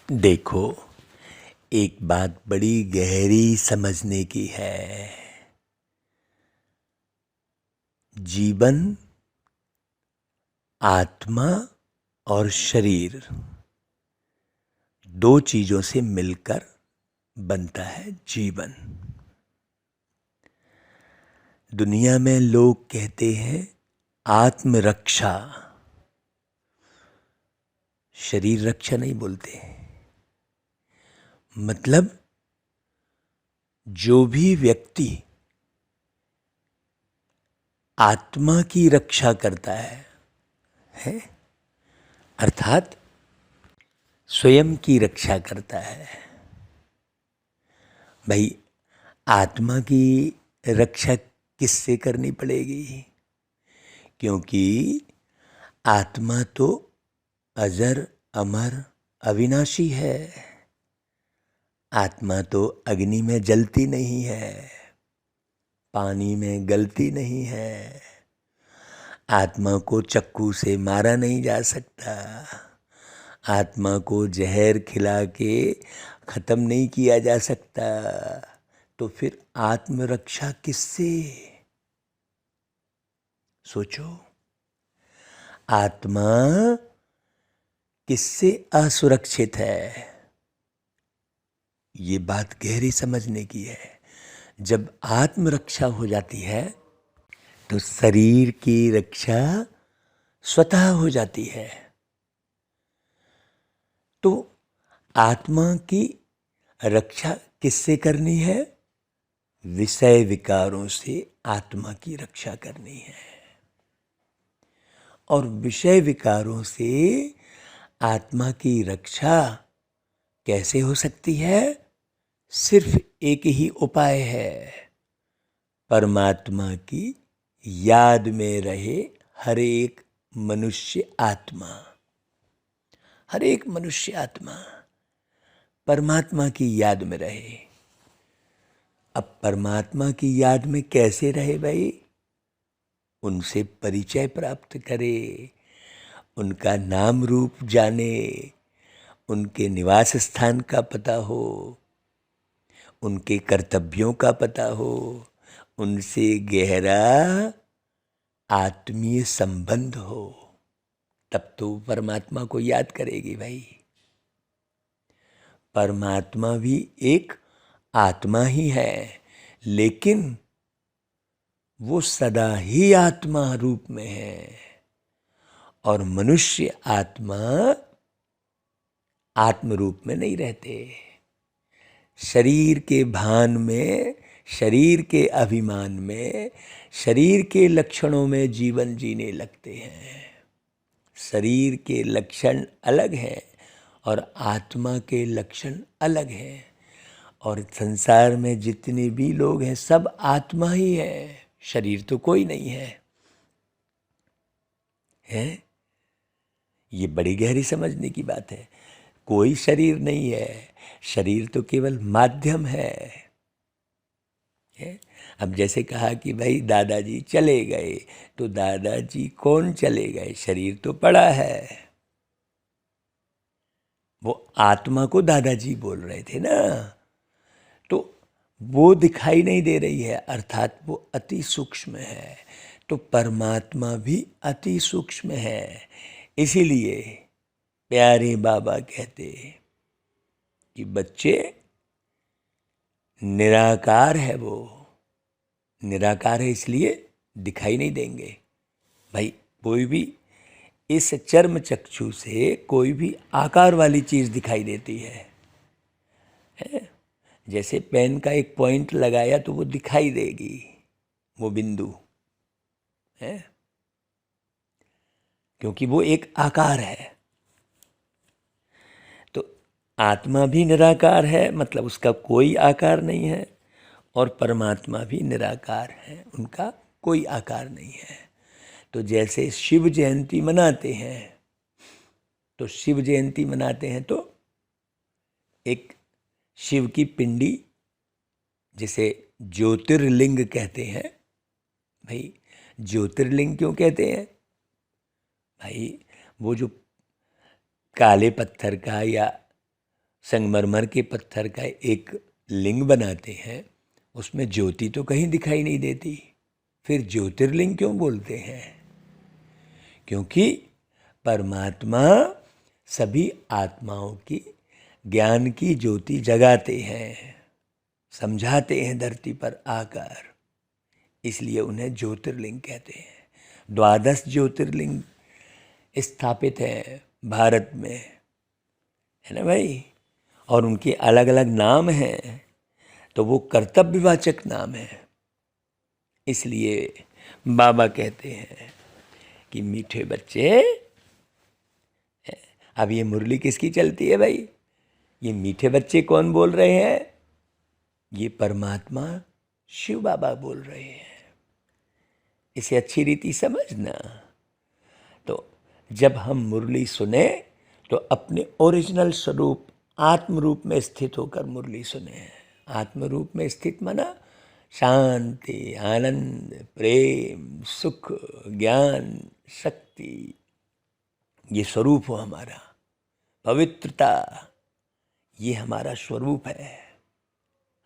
देखो, एक बात बड़ी गहरी समझने की है। जीवन, आत्मा और शरीर दो चीजों से मिलकर बनता है जीवन। दुनिया में लोग कहते हैं आत्मरक्षा, शरीर रक्षा नहीं बोलते। मतलब जो भी व्यक्ति आत्मा की रक्षा करता है अर्थात स्वयं की रक्षा करता है। भाई, आत्मा की रक्षा किससे करनी पड़ेगी? क्योंकि आत्मा तो अजर अमर अविनाशी है। आत्मा तो अग्नि में जलती नहीं है, पानी में गलती नहीं है। आत्मा को चक्कू से मारा नहीं जा सकता। आत्मा को जहर खिला के खत्म नहीं किया जा सकता। तो फिर आत्मरक्षा किससे? सोचो, आत्मा किससे असुरक्षित है? ये बात गहरी समझने की है। जब आत्मरक्षा हो जाती है तो शरीर की रक्षा स्वतः हो जाती है। तो आत्मा की रक्षा किससे करनी है? विषय विकारों से आत्मा की रक्षा करनी है। और विषय विकारों से आत्मा की रक्षा कैसे हो सकती है? सिर्फ एक ही उपाय है, परमात्मा की याद में रहे हर एक मनुष्य आत्मा। हर एक मनुष्य आत्मा परमात्मा की याद में रहे। अब परमात्मा की याद में कैसे रहे भाई? उनसे परिचय प्राप्त करे, उनका नाम रूप जाने, उनके निवास स्थान का पता हो, उनके कर्तव्यों का पता हो, उनसे गहरा आत्मीय संबंध हो, तब तो परमात्मा को याद करेगी भाई। परमात्मा भी एक आत्मा ही है, लेकिन वो सदा ही आत्मा रूप में है। और मनुष्य आत्मा आत्म रूप में नहीं रहते। शरीर के भान में, शरीर के अभिमान में, शरीर के लक्षणों में जीवन जीने लगते हैं। शरीर के लक्षण अलग हैं और आत्मा के लक्षण अलग हैं। और संसार में जितने भी लोग हैं सब आत्मा ही है, शरीर तो कोई नहीं है। ये बड़ी गहरी समझने की बात है। कोई शरीर नहीं है, शरीर तो केवल माध्यम है। अब जैसे कहा कि भाई दादाजी चले गए, तो दादाजी कौन चले गए? शरीर तो पड़ा है। वो आत्मा को दादाजी बोल रहे थे ना, तो वो दिखाई नहीं दे रही है, अर्थात वो अति सूक्ष्म है। तो परमात्मा भी अति सूक्ष्म है। इसीलिए प्यारे बाबा कहते कि बच्चे, निराकार है वो। निराकार है इसलिए दिखाई नहीं देंगे। भाई, कोई भी इस चर्म चक्षु से कोई भी आकार वाली चीज दिखाई देती है? जैसे पेन का एक पॉइंट लगाया तो वो दिखाई देगी, वो बिंदु है, क्योंकि वो एक आकार है। तो आत्मा भी निराकार है, मतलब उसका कोई आकार नहीं है। और परमात्मा भी निराकार है, उनका कोई आकार नहीं है। तो जैसे शिव जयंती मनाते हैं, तो शिव जयंती मनाते हैं तो एक शिव की पिंडी, जिसे ज्योतिर्लिंग कहते हैं। भाई, ज्योतिर्लिंग क्यों कहते हैं? भाई, वो जो काले पत्थर का या संगमरमर के पत्थर का एक लिंग बनाते हैं, उसमें ज्योति तो कहीं दिखाई नहीं देती, फिर ज्योतिर्लिंग क्यों बोलते हैं? क्योंकि परमात्मा सभी आत्माओं की ज्ञान की ज्योति जगाते हैं, समझाते हैं धरती पर आकर, इसलिए उन्हें ज्योतिर्लिंग कहते हैं। 12 ज्योतिर्लिंग स्थापित हैं भारत में, है ना भाई, और उनके अलग अलग नाम हैं, तो वो कर्तव्यवाचक नाम है। इसलिए बाबा कहते हैं कि मीठे बच्चे, अब ये मुरली किसकी चलती है भाई? ये मीठे बच्चे कौन बोल रहे हैं? ये परमात्मा शिव बाबा बोल रहे हैं। इसे अच्छी रीति समझना। तो जब हम मुरली सुने तो अपने ओरिजिनल स्वरूप आत्म रूप में स्थित होकर मुरली सुने। आत्म रूप में स्थित माना शांति, आनंद, प्रेम, सुख, ज्ञान, शक्ति, ये स्वरूप हो हमारा। पवित्रता, ये हमारा स्वरूप है।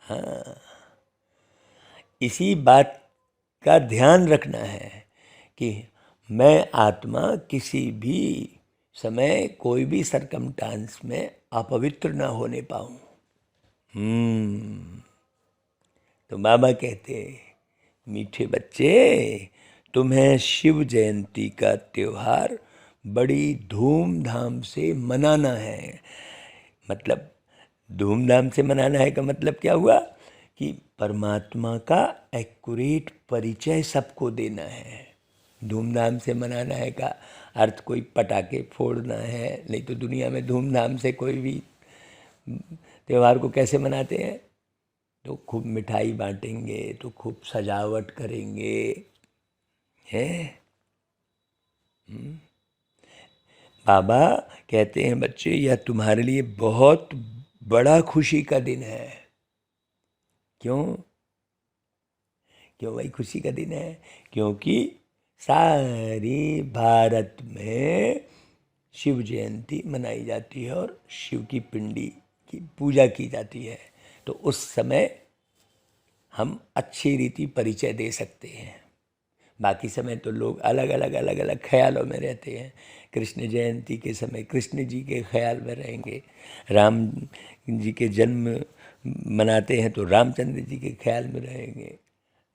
हाँ, इसी बात का ध्यान रखना है कि मैं आत्मा किसी भी समय कोई भी सरकमस्टांस में अपवित्र ना होने पाऊँ। तो बाबा कहते, मीठे बच्चे, तुम्हें शिव जयंती का त्योहार बड़ी धूमधाम से मनाना है। मतलब धूमधाम से मनाना है का मतलब क्या हुआ कि परमात्मा का एक्यूरेट परिचय सबको देना है। धूमधाम से मनाना है का अर्थ कोई पटाखे फोड़ना है, नहीं तो दुनिया में धूमधाम से कोई भी त्यौहार को कैसे मनाते हैं? तो खूब मिठाई बांटेंगे, तो खूब सजावट करेंगे, हैं? बाबा कहते हैं, बच्चे, यह तुम्हारे लिए बहुत बड़ा खुशी का दिन है। क्यों भाई खुशी का दिन है? क्योंकि सारी भारत में शिव जयंती मनाई जाती है और शिव की पिंडी की पूजा की जाती है। तो उस समय हम अच्छी रीति परिचय दे सकते हैं। बाकी समय तो लोग अलग अलग ख्यालों में रहते हैं। कृष्ण जयंती के समय कृष्ण जी के ख्याल में रहेंगे, राम जी के जन्म मनाते हैं तो रामचंद्र जी के ख्याल में रहेंगे,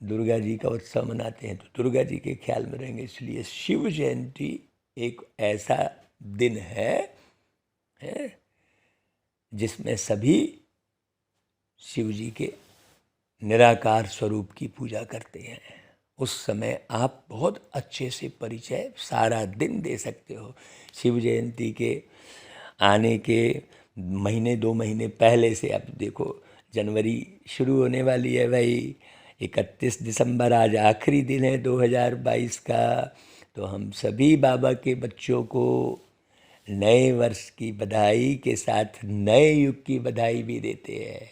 दुर्गा जी का उत्सव मनाते हैं तो दुर्गा जी के ख्याल में रहेंगे। इसलिए शिव जयंती एक ऐसा दिन है जिसमें सभी शिव जी के निराकार स्वरूप की पूजा करते हैं। उस समय आप बहुत अच्छे से परिचय सारा दिन दे सकते हो। शिव जयंती के आने के महीने 2 महीने पहले से आप देखो, जनवरी शुरू होने वाली है भाई। 31 दिसंबर आज आखिरी दिन है 2022 का। तो हम सभी बाबा के बच्चों को नए वर्ष की बधाई के साथ नए युग की बधाई भी देते हैं,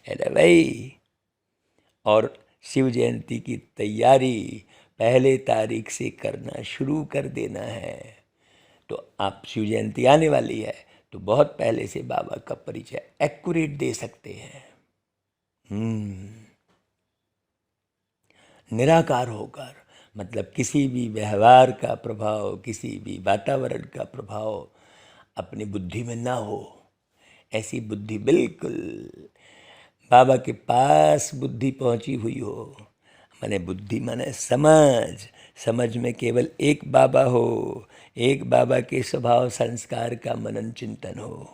है ना भाई। और शिव जयंती की तैयारी 1 तारीख से करना शुरू कर देना है। तो आप शिव जयंती आने वाली है तो बहुत पहले से बाबा का परिचय एक्यूरेट दे सकते हैं। निराकार होकर, मतलब किसी भी व्यवहार का प्रभाव, किसी भी वातावरण का प्रभाव अपनी बुद्धि में ना हो। ऐसी बुद्धि बिल्कुल बाबा के पास बुद्धि पहुंची हुई हो। माने बुद्धि माने समझ में केवल एक बाबा हो, एक बाबा के स्वभाव संस्कार का मनन चिंतन हो।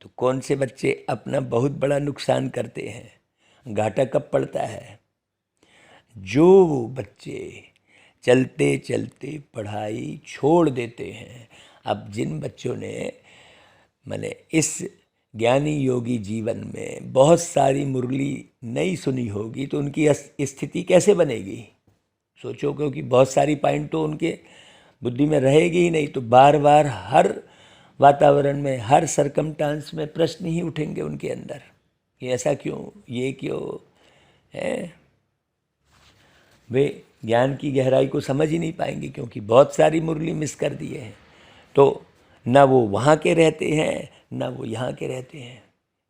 तो कौन से बच्चे अपना बहुत बड़ा नुकसान करते हैं? घाटा कब पड़ता है? जो बच्चे चलते चलते पढ़ाई छोड़ देते हैं। अब जिन बच्चों ने माने इस ज्ञानी योगी जीवन में बहुत सारी मुरली नहीं सुनी होगी तो उनकी स्थिति कैसे बनेगी? सोचो, क्योंकि बहुत सारी पॉइंट तो उनके बुद्धि में रहेगी ही नहीं। तो बार बार हर वातावरण में, हर सरकमस्टांस में प्रश्न ही उठेंगे उनके अंदर कि ऐसा क्यों, ये क्यों है। वे ज्ञान की गहराई को समझ ही नहीं पाएंगे क्योंकि बहुत सारी मुरली मिस कर दिए हैं। तो ना वो वहाँ के रहते हैं, अपना वो यहाँ के रहते हैं।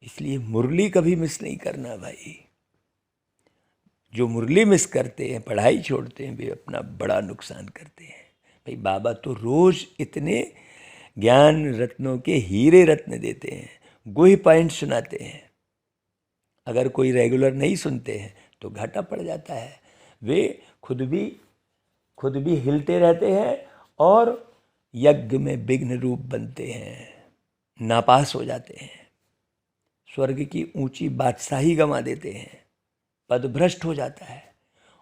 इसलिए मुरली कभी मिस नहीं करना भाई। जो मुरली मिस करते हैं, पढ़ाई छोड़ते हैं, वे अपना बड़ा नुकसान करते हैं। भाई बाबा तो रोज इतने ज्ञान रत्नों के हीरे रत्न देते हैं, गुह पॉइंट सुनाते हैं। अगर कोई रेगुलर नहीं सुनते हैं तो घाटा पड़ जाता है। वे खुद भी हिलते रहते हैं और यज्ञ में विघ्न रूप बनते हैं, नापास हो जाते हैं, स्वर्ग की ऊंची बादशाही गंवा देते हैं, पदभ्रष्ट हो जाता है।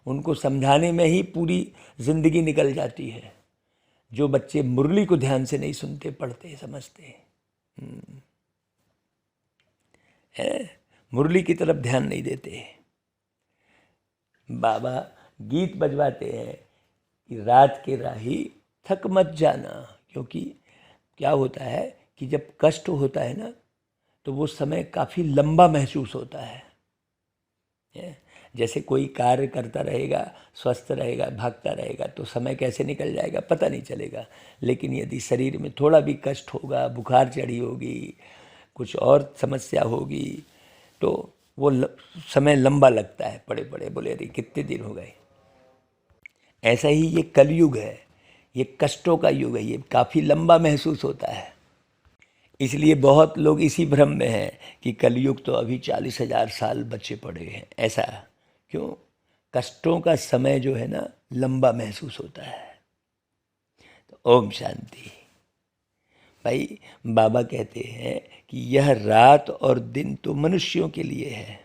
उनको समझाने में ही पूरी जिंदगी निकल जाती है। जो बच्चे मुरली को ध्यान से नहीं सुनते, पढ़ते, समझते हैं, मुरली की तरफ ध्यान नहीं देते। बाबा गीत बजवाते हैं कि रात के राही थक मत जाना, क्योंकि क्या होता है कि जब कष्ट होता है ना तो वो समय काफ़ी लंबा महसूस होता है। जैसे कोई कार्य करता रहेगा, स्वस्थ रहेगा, भागता रहेगा तो समय कैसे निकल जाएगा पता नहीं चलेगा। लेकिन यदि शरीर में थोड़ा भी कष्ट होगा, बुखार चढ़ी होगी, कुछ और समस्या होगी, तो वो समय लंबा लगता है। पड़े पड़े बोले अरे कितने दिन हो गए। ऐसा ही ये कलयुग है, ये कष्टों का युग है, ये काफ़ी लंबा महसूस होता है। इसलिए बहुत लोग इसी भ्रम में हैं कि कलयुग तो अभी 40,000 साल बचे पड़े हैं। ऐसा क्यों? कष्टों का समय जो है ना लंबा महसूस होता है। तो ओम शांति। भाई बाबा कहते हैं कि यह रात और दिन तो मनुष्यों के लिए है।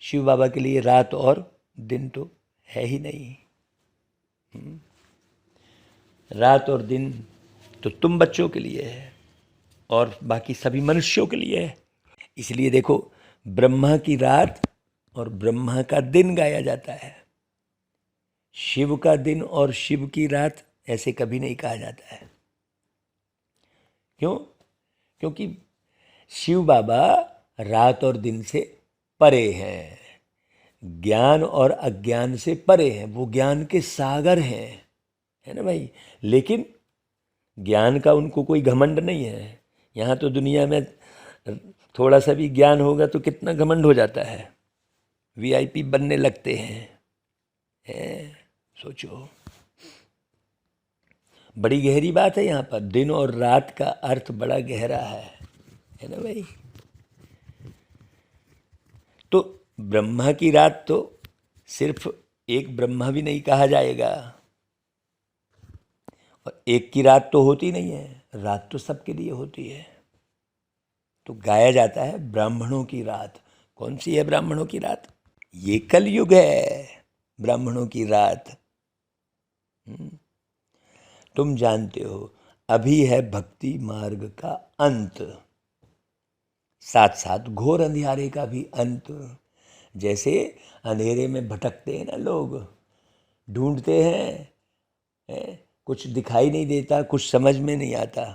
शिव बाबा के लिए रात और दिन तो है ही नहीं। रात और दिन तो तुम बच्चों के लिए है और बाकी सभी मनुष्यों के लिए है। इसलिए देखो, ब्रह्मा की रात और ब्रह्मा का दिन गाया जाता है। शिव का दिन और शिव की रात ऐसे कभी नहीं कहा जाता है। क्यों? क्योंकि शिव बाबा रात और दिन से परे हैं, ज्ञान और अज्ञान से परे हैं। वो ज्ञान के सागर हैं, है ना भाई। लेकिन ज्ञान का उनको कोई घमंड नहीं है। यहाँ तो दुनिया में थोड़ा सा भी ज्ञान होगा तो कितना घमंड हो जाता है, वीआईपी बनने लगते हैं। सोचो, बड़ी गहरी बात है यहाँ पर। दिन और रात का अर्थ बड़ा गहरा है ना भाई। तो ब्रह्मा की रात तो सिर्फ एक ब्रह्मा भी नहीं कहा जाएगा, और एक की रात तो होती नहीं है, रात तो सबके लिए होती है। तो गाया जाता है ब्राह्मणों की रात। कौन सी है ब्राह्मणों की रात? ये कलयुग है, ब्राह्मणों की रात। तुम जानते हो अभी है भक्ति मार्ग का अंत, साथ साथ घोर अंधियारे का भी अंत। जैसे अंधेरे में भटकते हैं ना लोग, ढूंढते हैं, कुछ दिखाई नहीं देता, कुछ समझ में नहीं आता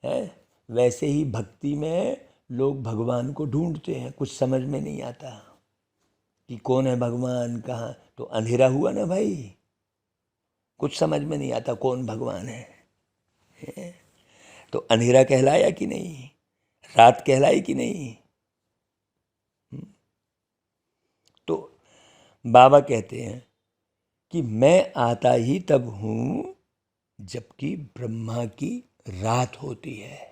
है। वैसे ही भक्ति में लोग भगवान को ढूंढते हैं, कुछ समझ में नहीं आता कि कौन है भगवान, कहाँ। तो अंधेरा हुआ ना भाई, कुछ समझ में नहीं आता कौन भगवान है। तो अंधेरा कहलाया कि नहीं, रात कहलाई कि नहीं। तो बाबा कहते हैं कि मैं आता ही तब हूँ जबकि ब्रह्मा की रात होती है।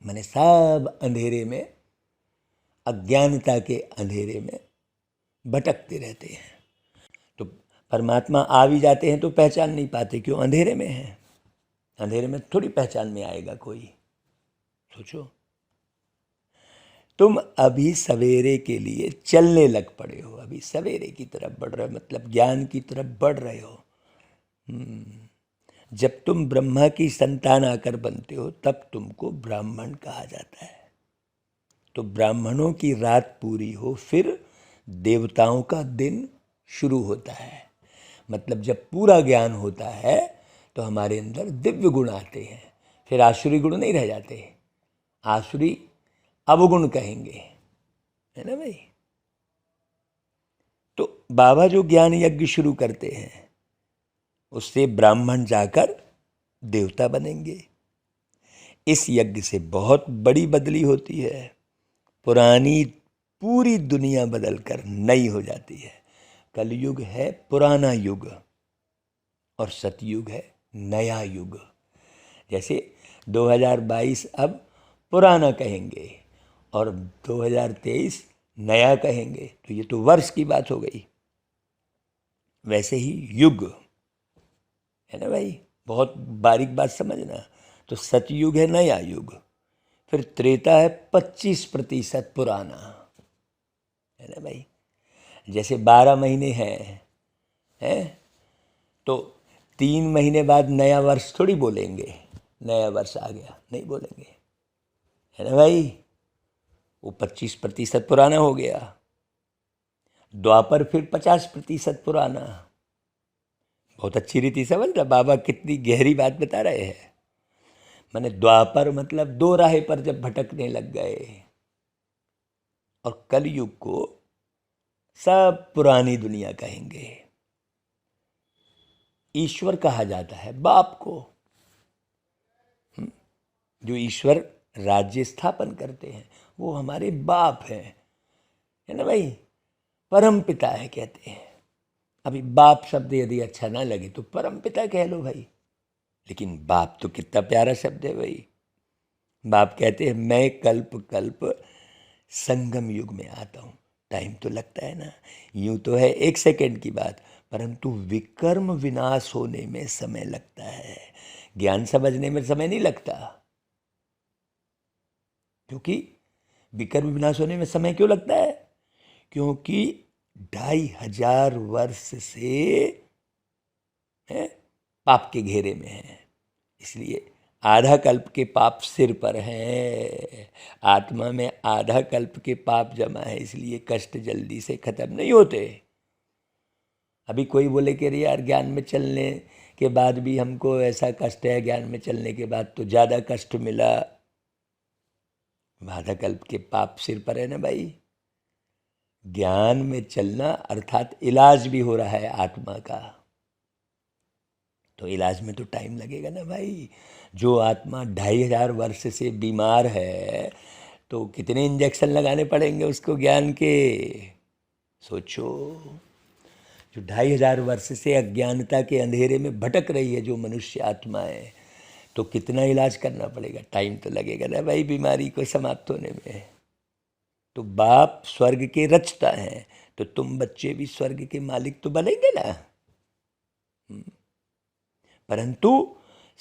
मैंने सब अंधेरे में, अज्ञानता के अंधेरे में भटकते रहते हैं। तो परमात्मा आ भी जाते हैं तो पहचान नहीं पाते, क्यों? अंधेरे में है। अंधेरे में थोड़ी पहचान में आएगा कोई। सोचो, तुम अभी सवेरे के लिए चलने लग पड़े हो, अभी सवेरे की तरफ बढ़ रहे हो, मतलब ज्ञान की तरफ बढ़ रहे हो। जब तुम ब्रह्मा की संतान आकर बनते हो तब तुमको ब्राह्मण कहा जाता है। तो ब्राह्मणों की रात पूरी हो, फिर देवताओं का दिन शुरू होता है। मतलब जब पूरा ज्ञान होता है तो हमारे अंदर दिव्य गुण आते हैं। फिर आसुरी गुण नहीं रह जाते, आसुरी अवगुण कहेंगे, है ना भाई। तो बाबा जो ज्ञान यज्ञ शुरू करते हैं उससे ब्राह्मण जाकर देवता बनेंगे। इस यज्ञ से बहुत बड़ी बदली होती है। पुरानी पूरी दुनिया बदलकर नई हो जाती है। कलयुग है पुराना युग और सतयुग है नया युग। जैसे 2022 अब पुराना कहेंगे और 2023 नया कहेंगे, तो ये तो वर्ष की बात हो गई। वैसे ही युग है ना भाई, बहुत बारीक बात समझना। तो सतयुग है नया युग, फिर त्रेता है 25% पुराना, है ना भाई। जैसे 12 महीने हैं तो 3 महीने बाद नया वर्ष थोड़ी बोलेंगे, नया वर्ष आ गया नहीं बोलेंगे, है ना भाई। वो 25% पुराना हो गया। द्वापर फिर 50% पुराना। बहुत अच्छी रीति समझ रहा बाबा, कितनी गहरी बात बता रहे हैं। मैंने द्वापर मतलब दो राहे पर जब भटकने लग गए, और कलयुग को सब पुरानी दुनिया कहेंगे। ईश्वर कहा जाता है बाप को। जो ईश्वर राज्य स्थापन करते हैं वो हमारे बाप हैं, है ना भाई। परम पिता है कहते हैं। अभी बाप शब्द यदि अच्छा ना लगे तो परम पिता कह लो भाई, लेकिन बाप तो कितना प्यारा शब्द है भाई। बाप कहते हैं मैं कल्प कल्प संगम युग में आता हूँ। टाइम तो लगता है ना, यूं तो है 1 सेकंड की बात, परंतु विकर्म विनाश होने में समय लगता है। ज्ञान समझने में समय नहीं लगता, क्योंकि विकर्म विनाश होने में समय क्यों लगता है? क्योंकि 2500 वर्ष से है पाप के घेरे में है, इसलिए आधा कल्प के पाप सिर पर हैं। आत्मा में आधा कल्प के पाप जमा है, इसलिए कष्ट जल्दी से खत्म नहीं होते। अभी कोई बोले कि अरे यार ज्ञान में चलने के बाद भी हमको ऐसा कष्ट है, ज्ञान में चलने के बाद तो ज़्यादा कष्ट मिला। आधा कल्प के पाप सिर पर है ना भाई। ज्ञान में चलना अर्थात इलाज भी हो रहा है आत्मा का, तो इलाज में तो टाइम लगेगा ना भाई। जो आत्मा 2500 वर्ष से बीमार है तो कितने इंजेक्शन लगाने पड़ेंगे उसको ज्ञान के, सोचो। जो 2500 वर्ष से अज्ञानता के अंधेरे में भटक रही है जो मनुष्य आत्मा है, तो कितना इलाज करना पड़ेगा, टाइम तो लगेगा ना भाई बीमारी को समाप्त होने में। तो बाप स्वर्ग के रचता है, तो तुम बच्चे भी स्वर्ग के मालिक तो बनेंगे ना। परंतु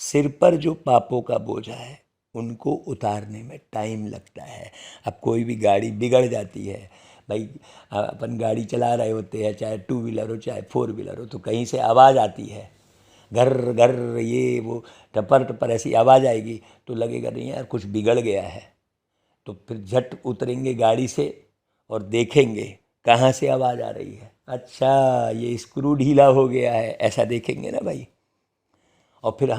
सिर पर जो पापों का बोझा है उनको उतारने में टाइम लगता है। अब कोई भी गाड़ी बिगड़ जाती है भाई, अपन गाड़ी चला रहे होते हैं, चाहे 2 व्हीलर हो चाहे 4 व्हीलर हो, तो कहीं से आवाज़ आती है, घर घर ये वो टपर टपर ऐसी आवाज़ आएगी, तो लगेगा नहीं यार कुछ बिगड़ गया है। तो फिर झट उतरेंगे गाड़ी से और देखेंगे कहाँ से आवाज़ आ रही है, अच्छा ये स्क्रू ढीला हो गया है, ऐसा देखेंगे ना भाई। और फिर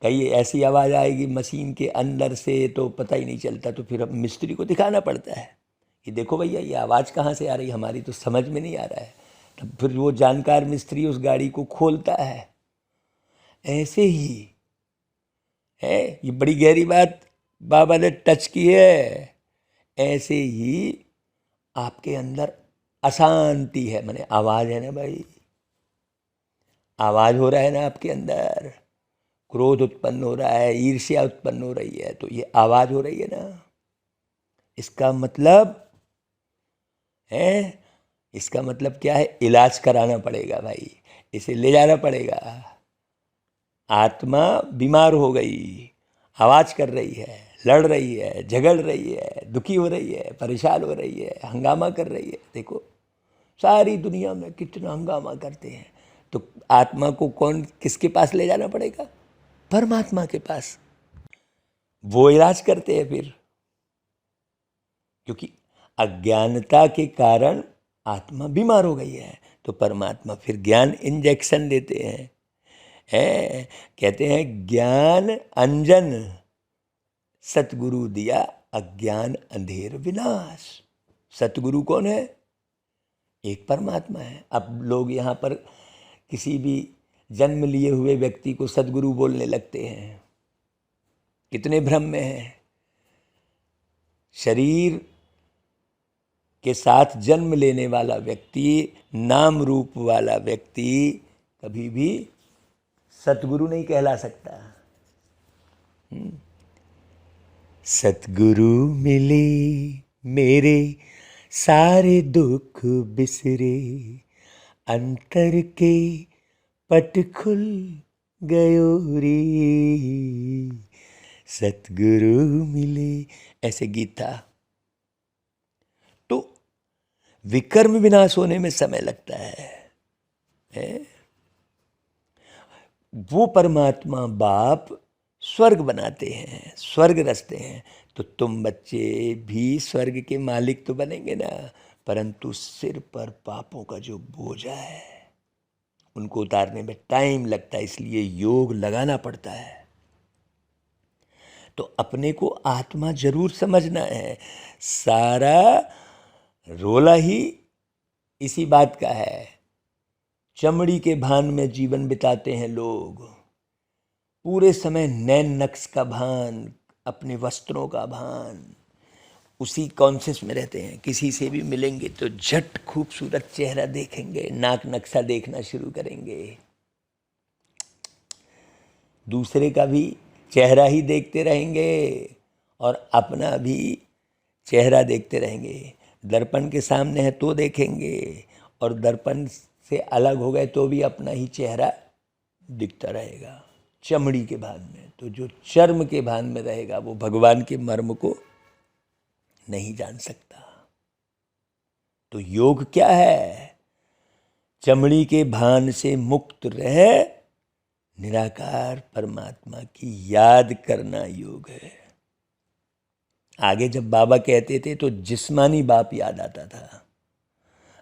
कहीं ऐसी आवाज़ आएगी मशीन के अंदर से तो पता ही नहीं चलता, तो फिर अब मिस्त्री को दिखाना पड़ता है कि देखो भैया ये आवाज़ कहाँ से आ रही, हमारी तो समझ में नहीं आ रहा है। तब फिर वो जानकार मिस्त्री उस गाड़ी को खोलता है। ऐसे ही है, ये बड़ी गहरी बात बाबा ने टच की है। ऐसे ही आपके अंदर अशांति है, माने आवाज़ है ना भाई, आवाज़ हो रहा है ना आपके अंदर, क्रोध उत्पन्न हो रहा है, ईर्ष्या उत्पन्न हो रही है, तो ये आवाज़ हो रही है ना। इसका मतलब है, इसका मतलब क्या है, इलाज कराना पड़ेगा भाई, इसे ले जाना पड़ेगा। आत्मा बीमार हो गई, आवाज़ कर रही है, लड़ रही है, झगड़ रही है, दुखी हो रही है, परेशान हो रही है, हंगामा कर रही है। देखो सारी दुनिया में कितना हंगामा करते हैं, तो आत्मा को कौन किसके पास ले जाना पड़ेगा? परमात्मा के पास। वो इलाज करते हैं फिर, क्योंकि अज्ञानता के कारण आत्मा बीमार हो गई है, तो परमात्मा फिर ज्ञान इंजेक्शन देते हैं। कहते हैं ज्ञान अंजन सतगुरु दिया, अज्ञान अंधेर विनाश। सतगुरु कौन है? एक परमात्मा है। अब लोग यहाँ पर किसी भी जन्म लिए हुए व्यक्ति को सदगुरु बोलने लगते हैं, कितने भ्रम में है। शरीर के साथ जन्म लेने वाला व्यक्ति, नाम रूप वाला व्यक्ति कभी भी सतगुरु नहीं कहला सकता। सतगुरु मिले मेरे सारे दुख बिसरे, अंतर के पट खुल गयो रे, सतगुरु मिले, ऐसे गीत था। तो विकर्म विनाश होने में समय लगता है? वो परमात्मा बाप स्वर्ग बनाते हैं, स्वर्ग रचते हैं, तो तुम बच्चे भी स्वर्ग के मालिक तो बनेंगे ना, परंतु सिर पर पापों का जो बोझा है उनको उतारने में टाइम लगता है, इसलिए योग लगाना पड़ता है। तो अपने को आत्मा जरूर समझना है। सारा रोला ही इसी बात का है। चमड़ी के भान में जीवन बिताते हैं लोग, पूरे समय नैन नक्श का भान, अपने वस्त्रों का भान, उसी कॉन्शियस में रहते हैं। किसी से भी मिलेंगे तो झट खूबसूरत चेहरा देखेंगे, नाक नक्शा देखना शुरू करेंगे, दूसरे का भी चेहरा ही देखते रहेंगे और अपना भी चेहरा देखते रहेंगे। दर्पण के सामने है तो देखेंगे, और दर्पण से अलग हो गए तो भी अपना ही चेहरा दिखता रहेगा चमड़ी के भान में। तो जो चर्म के भान में रहेगा वो भगवान के मर्म को नहीं जान सकता। तो योग क्या है? चमड़ी के भान से मुक्त रह निराकार परमात्मा की याद करना योग है। आगे जब बाबा कहते थे तो जिस्मानी बाप याद आता था,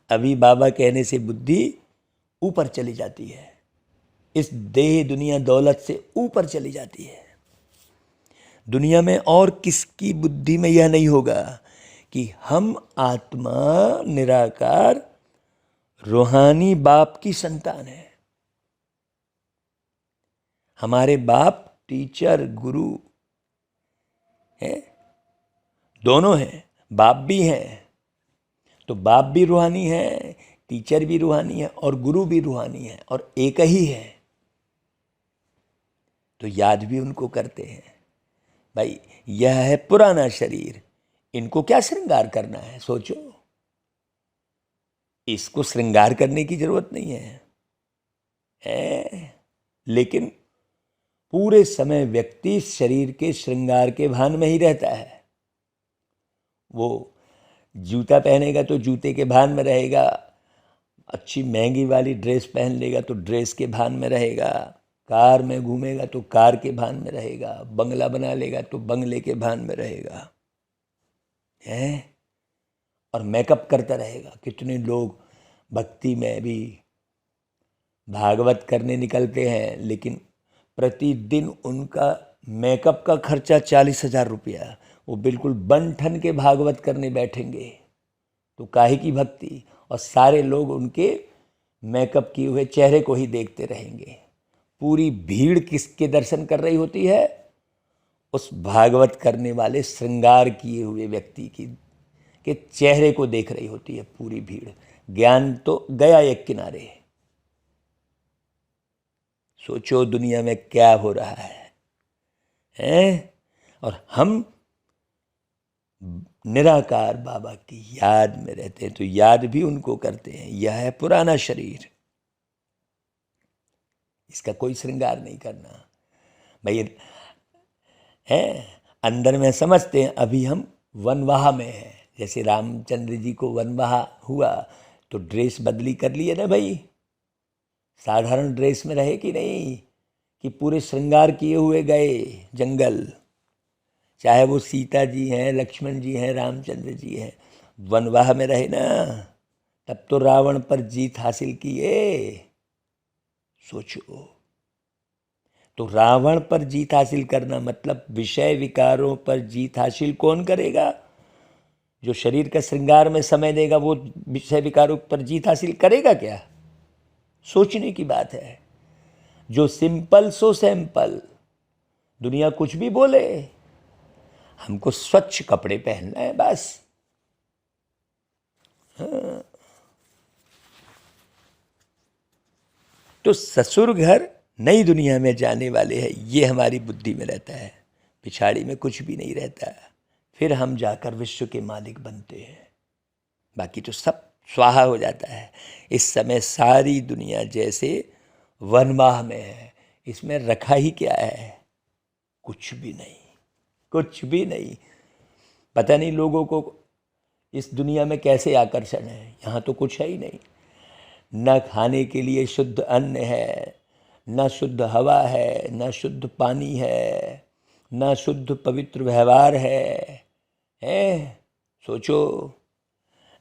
अभी बाबा कहने से बुद्धि ऊपर चली जाती है, इस देह दुनिया दौलत से ऊपर चली जाती है। दुनिया में और किसकी बुद्धि में यह नहीं होगा कि हम आत्मा निराकार रूहानी बाप की संतान है। हमारे बाप टीचर गुरु हैं, दोनों हैं, बाप भी हैं। तो बाप भी रूहानी है, टीचर भी रूहानी है और गुरु भी रूहानी है और एक ही है। तो याद भी उनको करते हैं। भाई यह है पुराना शरीर, इनको क्या श्रृंगार करना है? सोचो, इसको श्रृंगार करने की जरूरत नहीं है। लेकिन पूरे समय व्यक्ति शरीर के श्रृंगार के भान में ही रहता है। वो जूता पहनेगा तो जूते के भान में रहेगा, अच्छी महंगी वाली ड्रेस पहन लेगा तो ड्रेस के भान में रहेगा, कार में घूमेगा तो कार के भान में रहेगा, बंगला बना लेगा तो बंगले के भान में रहेगा, है? और मेकअप करता रहेगा। कितने लोग भक्ति में भी भागवत करने निकलते हैं, लेकिन प्रतिदिन उनका मेकअप का खर्चा 40,000 रुपया। वो बिल्कुल बन ठन के भागवत करने बैठेंगे तो काहे की भक्ति, और सारे लोग उनके मेकअप किए हुए चेहरे को ही देखते रहेंगे। पूरी भीड़ किसके दर्शन कर रही होती है? उस भागवत करने वाले श्रृंगार किए हुए व्यक्ति के चेहरे को देख रही होती है पूरी भीड़। ज्ञान तो गया एक किनारे। सोचो दुनिया में क्या हो रहा है? और हम निराकार बाबा की याद में रहते हैं, तो याद भी उनको करते हैं। यह है पुराना शरीर, इसका कोई श्रृंगार नहीं करना। भाई है अंदर में समझते हैं अभी हम वनवाह में हैं। जैसे रामचंद्र जी को वनवाह हुआ तो ड्रेस बदली कर लिए ना भाई, साधारण ड्रेस में रहे कि नहीं, कि पूरे श्रृंगार किए हुए गए जंगल। चाहे वो सीता जी हैं, लक्ष्मण जी हैं, रामचंद्र जी हैं, वनवाह में रहे ना, तब तो रावण पर जीत हासिल किए। सोचो, तो रावण पर जीत हासिल करना मतलब विषय विकारों पर जीत हासिल कौन करेगा? जो शरीर का श्रृंगार में समय देगा वो विषय विकारों पर जीत हासिल करेगा क्या? सोचने की बात है। जो सिंपल सो सैंपल, दुनिया कुछ भी बोले, हमको स्वच्छ कपड़े पहनना है बस। हाँ। तो ससुर घर नई दुनिया में जाने वाले हैं, ये हमारी बुद्धि में रहता है, पिछाड़ी में कुछ भी नहीं रहता। फिर हम जाकर विश्व के मालिक बनते हैं, बाकी तो सब स्वाहा हो जाता है। इस समय सारी दुनिया जैसे वनवाह में है, इसमें रखा ही क्या है? कुछ भी नहीं, कुछ भी नहीं। पता नहीं लोगों को इस दुनिया में कैसे आकर्षण है, यहाँ तो कुछ है ही नहीं। न खाने के लिए शुद्ध अन्न है, न शुद्ध हवा है, न शुद्ध पानी है, न शुद्ध पवित्र व्यवहार है? सोचो,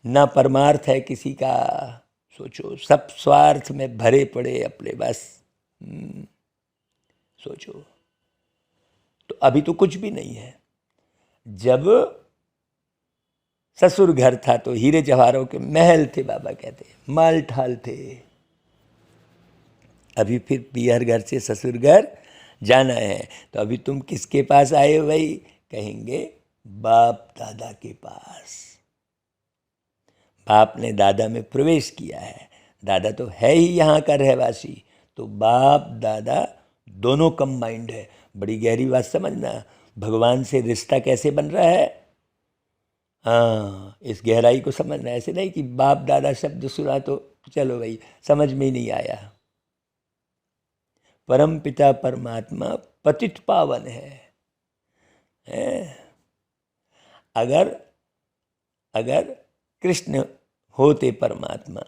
न परमार्थ है किसी का। सोचो, सब स्वार्थ में भरे पड़े अपने बस। सोचो, तो अभी तो कुछ भी नहीं है। जब ससुर घर था तो हीरे जवाहरों के महल थे, बाबा कहते, माल ठाल थे। अभी फिर पियर घर से ससुर घर जाना है, तो अभी तुम किसके पास आए हो भाई? कहेंगे बाप दादा के पास। बाप ने दादा में प्रवेश किया है, दादा तो है ही यहाँ का रहवासी, तो बाप दादा दोनों कंबाइंड है। बड़ी गहरी बात समझना, भगवान से रिश्ता कैसे बन रहा है। हाँ, इस गहराई को समझना। ऐसे नहीं कि बाप दादा शब्द सुना तो चलो भाई समझ में ही नहीं आया। परम पिता परमात्मा पतित पावन है। अगर कृष्ण होते परमात्मा,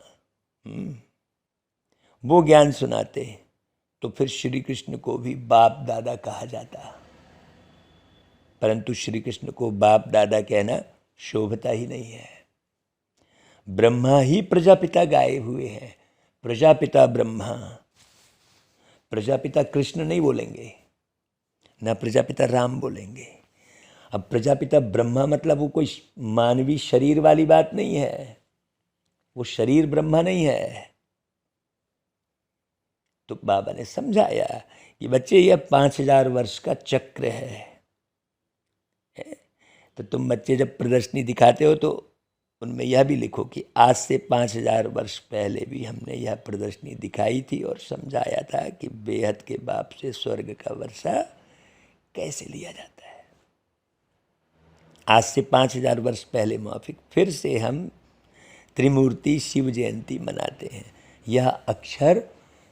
वो ज्ञान सुनाते, तो फिर श्री कृष्ण को भी बाप दादा कहा जाता। परंतु श्री कृष्ण को बाप दादा कहना शोभता ही नहीं है। ब्रह्मा ही प्रजापिता गाए हुए हैं, प्रजापिता ब्रह्मा। प्रजापिता कृष्ण नहीं बोलेंगे, ना प्रजापिता राम बोलेंगे। अब प्रजापिता ब्रह्मा मतलब वो कोई मानवी शरीर वाली बात नहीं है, वो शरीर ब्रह्मा नहीं है। तो बाबा ने समझाया कि बच्चे यह 5000 वर्ष का चक्र है। तो तुम बच्चे जब प्रदर्शनी दिखाते हो तो उनमें यह भी लिखो कि आज से 5000 वर्ष पहले भी हमने यह प्रदर्शनी दिखाई थी और समझाया था कि बेहद के बाप से स्वर्ग का वर्षा कैसे लिया जाता है। आज से 5000 वर्ष पहले माफिक फिर से हम त्रिमूर्ति शिव जयंती मनाते हैं। यह अक्षर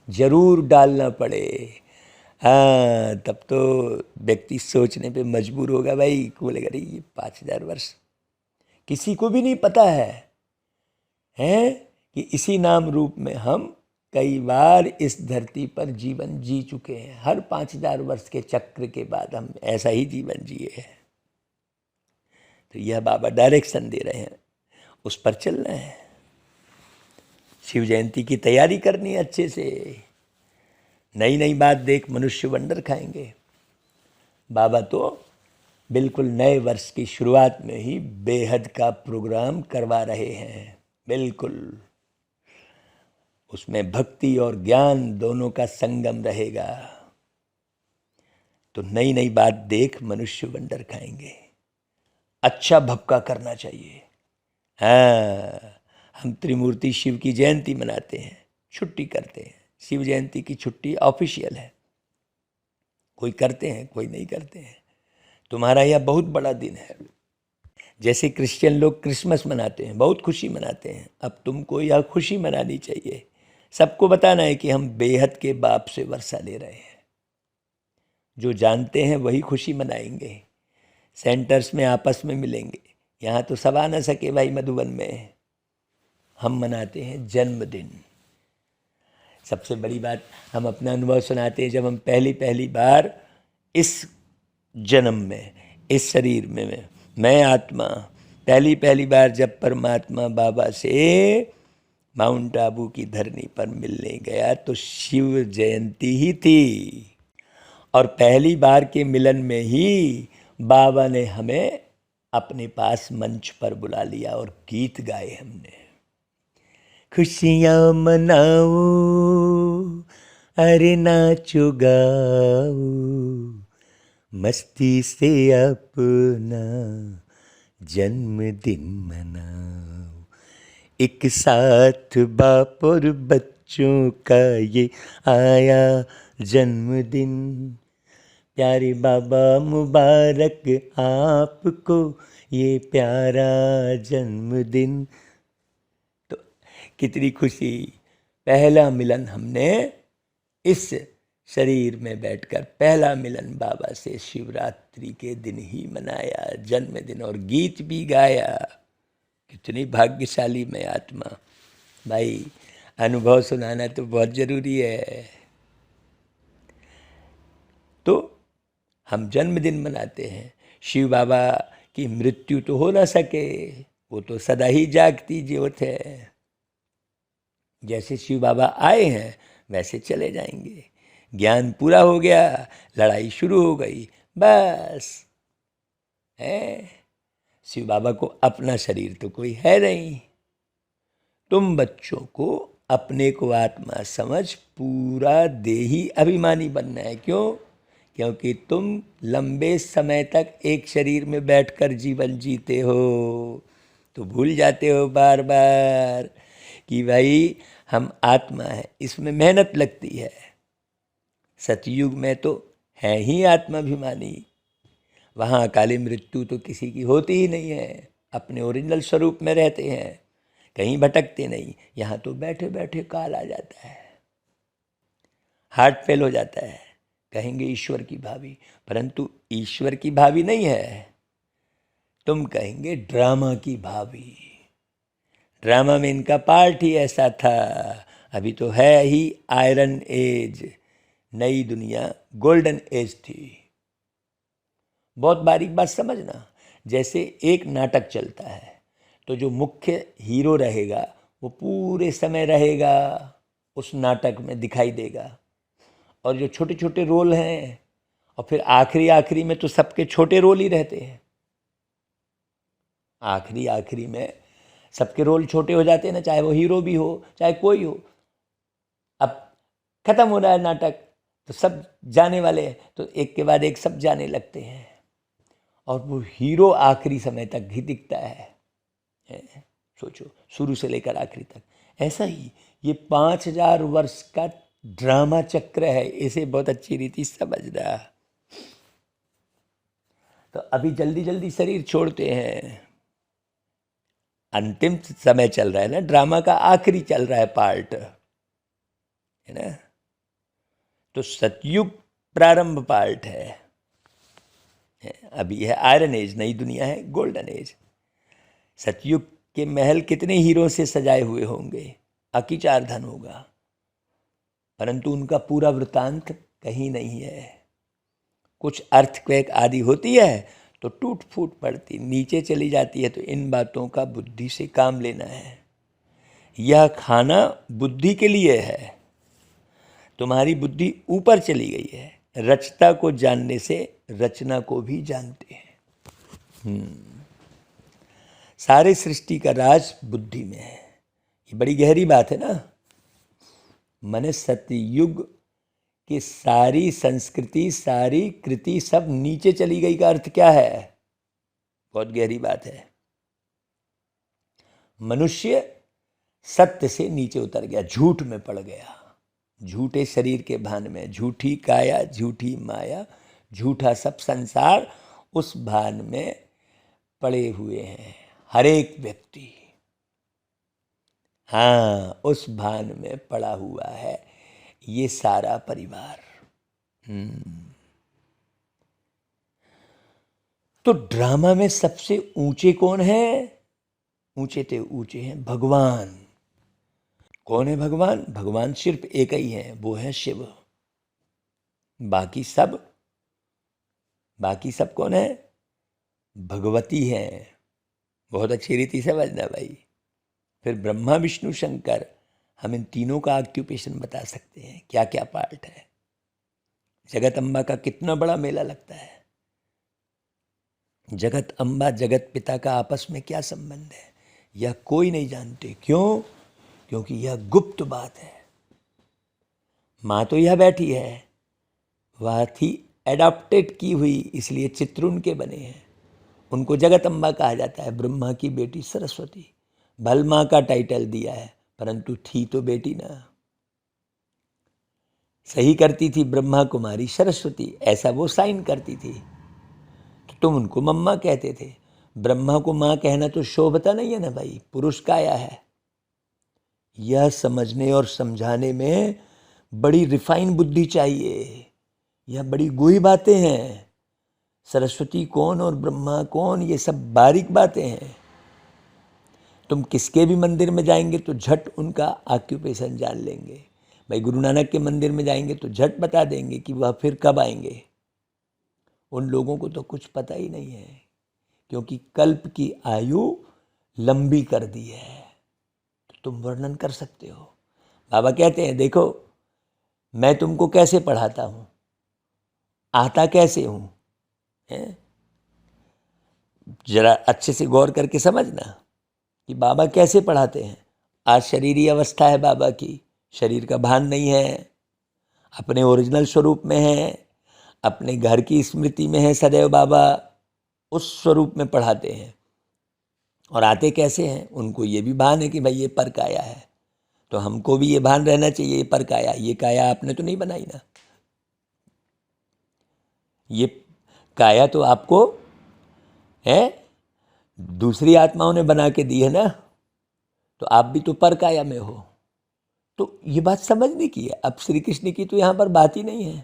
जरूर डालना पड़े। हाँ, तब तो व्यक्ति सोचने पे मजबूर होगा भाई, बोलेगा अरे ये 5000 वर्ष किसी को भी नहीं पता है कि इसी नाम रूप में हम कई बार इस धरती पर जीवन जी चुके हैं। हर 5000 वर्ष के चक्र के बाद हम ऐसा ही जीवन जिए हैं। तो यह बाबा डायरेक्शन दे रहे हैं, उस पर चलना है। शिव जयंती की तैयारी करनी है अच्छे से। नई नई बात देख मनुष्य वंडर खाएंगे। बाबा तो बिल्कुल नए वर्ष की शुरुआत में ही बेहद का प्रोग्राम करवा रहे हैं। बिल्कुल उसमें भक्ति और ज्ञान दोनों का संगम रहेगा। तो नई नई बात देख मनुष्य वंडर खाएंगे। अच्छा भपका करना चाहिए। हाँ, हम त्रिमूर्ति शिव की जयंती मनाते हैं, छुट्टी करते हैं। शिव जयंती की छुट्टी ऑफिशियल है, कोई करते हैं कोई नहीं करते हैं। तुम्हारा यह बहुत बड़ा दिन है। जैसे क्रिश्चियन लोग क्रिसमस मनाते हैं, बहुत खुशी मनाते हैं, अब तुमको यह खुशी मनानी चाहिए। सबको बताना है कि हम बेहद के बाप से वर्षा ले रहे हैं। जो जानते हैं वही खुशी मनाएंगे। सेंटर्स में आपस में मिलेंगे। यहाँ तो सब आ न सके भाई, मधुबन में हम मनाते हैं जन्मदिन। सबसे बड़ी बात, हम अपना अनुभव सुनाते हैं। जब हम पहली बार इस जन्म में, इस शरीर में, मैं आत्मा पहली बार जब परमात्मा बाबा से माउंट आबू की धरनी पर मिलने गया तो शिव जयंती ही थी। और पहली बार के मिलन में ही बाबा ने हमें अपने पास मंच पर बुला लिया और गीत गाए हमने। खुशियाँ मनाओ, अरे नाचो गाओ, मस्ती से अपना जन्मदिन मनाओ, एक साथ बाप और बच्चों का ये आया जन्मदिन। प्यारे बाबा मुबारक आपको ये प्यारा जन्मदिन। तो कितनी खुशी, पहला मिलन हमने इस शरीर में बैठकर, पहला मिलन बाबा से शिवरात्रि के दिन ही मनाया, जन्मदिन, और गीत भी गाया। कितनी भाग्यशाली मैं आत्मा। भाई अनुभव सुनाना तो बहुत जरूरी है। तो हम जन्मदिन मनाते हैं। शिव बाबा की मृत्यु तो हो ना सके, वो तो सदा ही जागती ज्योत है। जैसे शिव बाबा आए हैं वैसे चले जाएंगे। ज्ञान पूरा हो गया, लड़ाई शुरू हो गई, बस है। शिव बाबा को अपना शरीर तो कोई है नहीं। तुम बच्चों को अपने को आत्मा समझ पूरा देही अभिमानी बनना है। क्यों? क्योंकि तुम लंबे समय तक एक शरीर में बैठकर जीवन जीते हो, तो भूल जाते हो बार बार कि भाई हम आत्मा है, इसमें मेहनत लगती है। सतयुग में तो है ही आत्माभिमानी, वहाँ अकाली मृत्यु तो किसी की होती ही नहीं है। अपने ओरिजिनल स्वरूप में रहते हैं, कहीं भटकते नहीं। यहाँ तो बैठे बैठे काल आ जाता है, हार्ट फेल हो जाता है, कहेंगे ईश्वर की भावी, परंतु ईश्वर की भावी नहीं है, तुम कहेंगे ड्रामा की भावी। ड्रामा में इनका पार्ट ही ऐसा था। अभी तो है ही आयरन एज, नई दुनिया गोल्डन एज थी। बहुत बारीक बात समझना, जैसे एक नाटक चलता है तो जो मुख्य हीरो रहेगा वो पूरे समय रहेगा, उस नाटक में दिखाई देगा, और जो छोटे छोटे रोल हैं, और फिर आखिरी आखिरी में तो सबके छोटे रोल ही रहते हैं। आखिरी आखिरी में सबके रोल छोटे हो जाते हैं ना, चाहे वो हीरो भी हो चाहे कोई हो। अब खत्म हो रहा है नाटक तो सब जाने वाले हैं, तो एक के बाद एक सब जाने लगते हैं, और वो हीरो आखिरी समय तक ही दिखता है। सोचो, शुरू से लेकर आखिरी तक। ऐसा ही ये 5000 वर्ष का ड्रामा चक्र है, इसे बहुत अच्छी रीति समझना। तो अभी जल्दी जल्दी शरीर छोड़ते हैं, अंतिम समय चल रहा है ना, ड्रामा का आखिरी चल रहा है पार्ट, है ना। तो सतयुग प्रारंभ पार्ट है। अभी है आयरन एज, नई दुनिया है गोल्डन एज। सतयुग के महल कितने हीरो से सजाए हुए होंगे, अकीचार धन होगा, परंतु उनका पूरा वृतांत कहीं नहीं है। कुछ अर्थक्वेक आदि होती है तो टूट फूट पड़ती, नीचे चली जाती है। तो इन बातों का बुद्धि से काम लेना है। यह खाना बुद्धि के लिए है। तुम्हारी बुद्धि ऊपर चली गई है, रचता को जानने से रचना को भी जानते हैं। सारे सृष्टि का राज बुद्धि में है। ये बड़ी गहरी बात है ना। माने सतयुग की सारी संस्कृति, सारी कृति सब नीचे चली गई का अर्थ क्या है? बहुत गहरी बात है। मनुष्य सत्य से नीचे उतर गया, झूठ में पड़ गया, झूठे शरीर के भान में, झूठी काया, झूठी माया, झूठा सब संसार, उस भान में पड़े हुए हैं हर एक व्यक्ति। हाँ, उस भान में पड़ा हुआ है ये सारा परिवार। तो ड्रामा में सबसे ऊंचे कौन है? ऊंचे ते ऊंचे हैं भगवान। कौन है भगवान? भगवान सिर्फ एक ही है, वो है शिव। बाकी सब कौन है? भगवती है। बहुत अच्छी रीति से समझना भाई। फिर ब्रह्मा विष्णु शंकर, हम इन तीनों का ऑक्यूपेशन बता सकते हैं, क्या क्या पार्ट है। जगत अम्बा का कितना बड़ा मेला लगता है। जगत अम्बा जगत पिता का आपस में क्या संबंध है, यह कोई नहीं जानते। क्यों? क्योंकि यह गुप्त बात है। माँ तो यह बैठी है, वह थी एडॉप्टेड की हुई, इसलिए चित्र उनके बने हैं। उनको जगदम्बा कहा जाता है, ब्रह्मा की बेटी सरस्वती। भल माँ का टाइटल दिया है, परंतु थी तो बेटी ना। सही करती थी ब्रह्मा कुमारी सरस्वती, ऐसा वो साइन करती थी, तो तुम उनको मम्मा कहते थे। ब्रह्मा को माँ कहना तो शोभता नहीं है ना भाई, पुरुष काया है। यह समझने और समझाने में बड़ी रिफाइन बुद्धि चाहिए। यह बड़ी गुही बातें हैं। सरस्वती कौन और ब्रह्मा कौन, ये सब बारीक बातें हैं। तुम किसके भी मंदिर में जाएंगे तो झट उनका ऑक्यूपेशन जान लेंगे। भाई गुरु नानक के मंदिर में जाएंगे तो झट बता देंगे कि वह फिर कब आएंगे। उन लोगों को तो कुछ पता ही नहीं है, क्योंकि कल्प की आयु लंबी कर दी है। तो तुम वर्णन कर सकते हो। बाबा कहते हैं, देखो मैं तुमको कैसे पढ़ाता हूँ, आता कैसे हूँ, जरा अच्छे से गौर करके समझना कि बाबा कैसे पढ़ाते हैं। आज शरीरी अवस्था है बाबा की, शरीर का भान नहीं है, अपने ओरिजिनल स्वरूप में है, अपने घर की स्मृति में है सदैव बाबा, उस स्वरूप में पढ़ाते हैं। और आते कैसे हैं, उनको ये भी भान है कि भाई ये पर काया है, तो हमको भी ये भान रहना चाहिए, ये पर काया, ये काया आपने तो नहीं बनाई ना, ये काया तो आपको है दूसरी आत्माओं ने बना के दी है ना, तो आप भी तो पर काया में हो। तो ये बात समझने की है। अब श्री कृष्ण की तो यहाँ पर बात ही नहीं है।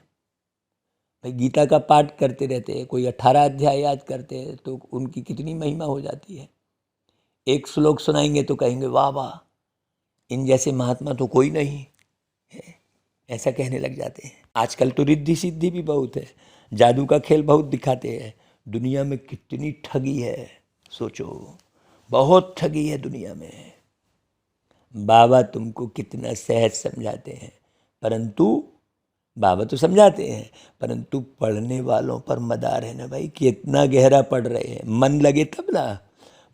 भाई गीता का पाठ करते रहते हैं, कोई 18 अध्याय याद करते हैं तो उनकी कितनी महिमा हो जाती है। एक श्लोक सुनाएंगे तो कहेंगे वाह वाह, इन जैसे महात्मा तो कोई नहीं है, ऐसा कहने लग जाते हैं। आजकल तो रिद्धि सिद्धि भी बहुत है, जादू का खेल बहुत दिखाते हैं। दुनिया में कितनी ठगी है, सोचो, बहुत ठगी है दुनिया में। बाबा तुमको कितना सहज समझाते हैं, परंतु बाबा तो समझाते हैं, परंतु पढ़ने वालों पर मदार है ना भाई, कितना गहरा पढ़ रहे हैं। मन लगे तब ना,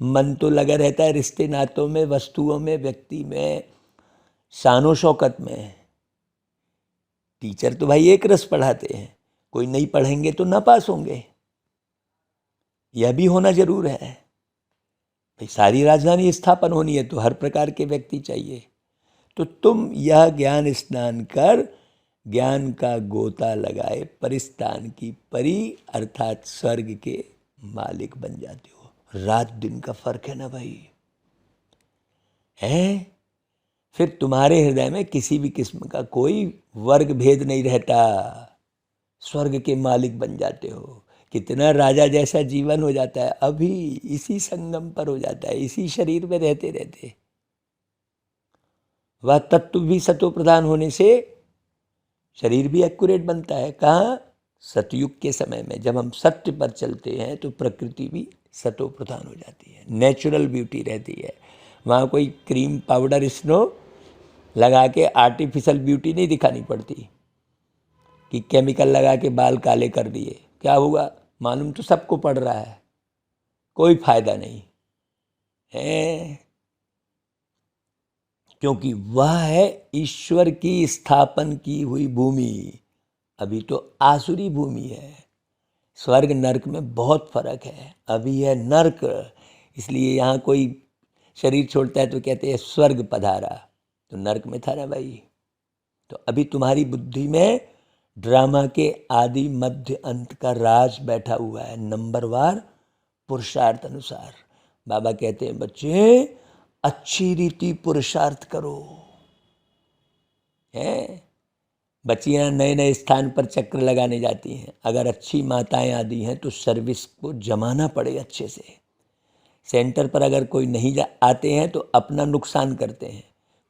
मन तो लगा रहता है रिश्ते नातों में, वस्तुओं में, व्यक्ति में, शानो शौकत में। टीचर तो भाई एक रस पढ़ाते हैं, कोई नहीं पढ़ेंगे तो ना पास होंगे, यह भी होना जरूर है। भाई सारी राजधानी स्थापन होनी है तो हर प्रकार के व्यक्ति चाहिए। तो तुम यह ज्ञान स्नान कर ज्ञान का गोता लगाए परिस्तान की परी अर्थात स्वर्ग के मालिक बन जाते हो। रात दिन का फर्क है ना भाई, है। फिर तुम्हारे हृदय में किसी भी किस्म का कोई वर्ग भेद नहीं रहता, स्वर्ग के मालिक बन जाते हो। कितना राजा जैसा जीवन हो जाता है, अभी इसी संगम पर हो जाता है, इसी शरीर में रहते रहते। वह तत्व भी सतो प्रधान होने से शरीर भी एक्यूरेट बनता है। कहाँ? सतयुग के समय में जब हम सत्य पर चलते हैं तो प्रकृति भी सतो प्रधान हो जाती है, नेचुरल ब्यूटी रहती है। वहाँ कोई क्रीम पाउडर स्नो लगा के आर्टिफिशियल ब्यूटी नहीं दिखानी पड़ती कि केमिकल लगा के बाल काले कर दिए। क्या हुआ? मालूम तो सबको पड़ रहा है, कोई फायदा नहीं है, क्योंकि वह है ईश्वर की स्थापन की हुई भूमि। अभी तो आसुरी भूमि है। स्वर्ग नरक में बहुत फर्क है। अभी है नरक, इसलिए यहाँ कोई शरीर छोड़ता है तो कहते हैं स्वर्ग पधारा, तो नरक में था ना भाई। तो अभी तुम्हारी बुद्धि में ड्रामा के आदि मध्य अंत का राज बैठा हुआ है, नंबरवार पुरुषार्थ अनुसार। बाबा कहते हैं बच्चे अच्छी रीति पुरुषार्थ करो, है। बच्चियां नए नए स्थान पर चक्र लगाने जाती हैं, अगर अच्छी माताएं आदि हैं तो सर्विस को जमाना पड़े अच्छे से। सेंटर पर अगर कोई नहीं आते हैं तो अपना नुकसान करते हैं,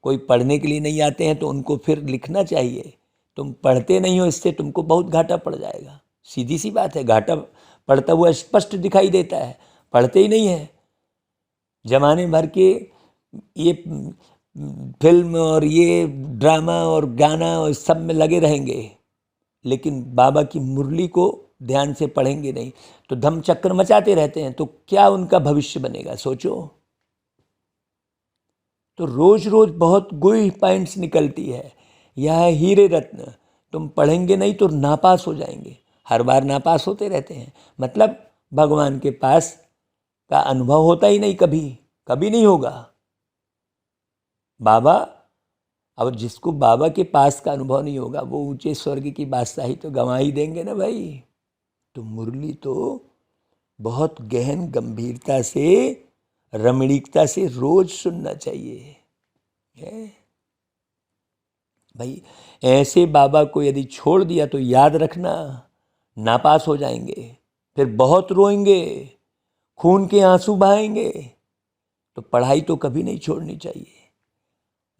कोई पढ़ने के लिए नहीं आते हैं तो उनको फिर लिखना चाहिए। तुम पढ़ते नहीं हो, इससे तुमको बहुत घाटा पड़ जाएगा। सीधी सी बात है, घाटा पड़ता हुआ स्पष्ट दिखाई देता है, पढ़ते ही नहीं है। जमाने भर के ये फिल्म और ये ड्रामा और गाना और सब में लगे रहेंगे, लेकिन बाबा की मुरली को ध्यान से पढ़ेंगे नहीं तो धम चक्कर मचाते रहते हैं, तो क्या उनका भविष्य बनेगा? सोचो। तो रोज रोज बहुत गुई पॉइंट्स निकलती है। यह है हीरे रत्न, तुम पढ़ेंगे नहीं तो नापास हो जाएंगे। हर बार नापास होते रहते हैं, मतलब भगवान के पास का अनुभव होता ही नहीं, कभी कभी नहीं होगा। बाबा, अब जिसको बाबा के पास का अनुभव नहीं होगा वो ऊंचे स्वर्ग की बादशाही तो गंवा ही देंगे ना भाई। तो मुरली तो बहुत गहन गंभीरता से, रमणीकता से रोज सुनना चाहिए है भाई। ऐसे बाबा को यदि छोड़ दिया तो याद रखना, नापास हो जाएंगे, फिर बहुत रोएंगे, खून के आंसू बहाएंगे। तो पढ़ाई तो कभी नहीं छोड़नी चाहिए।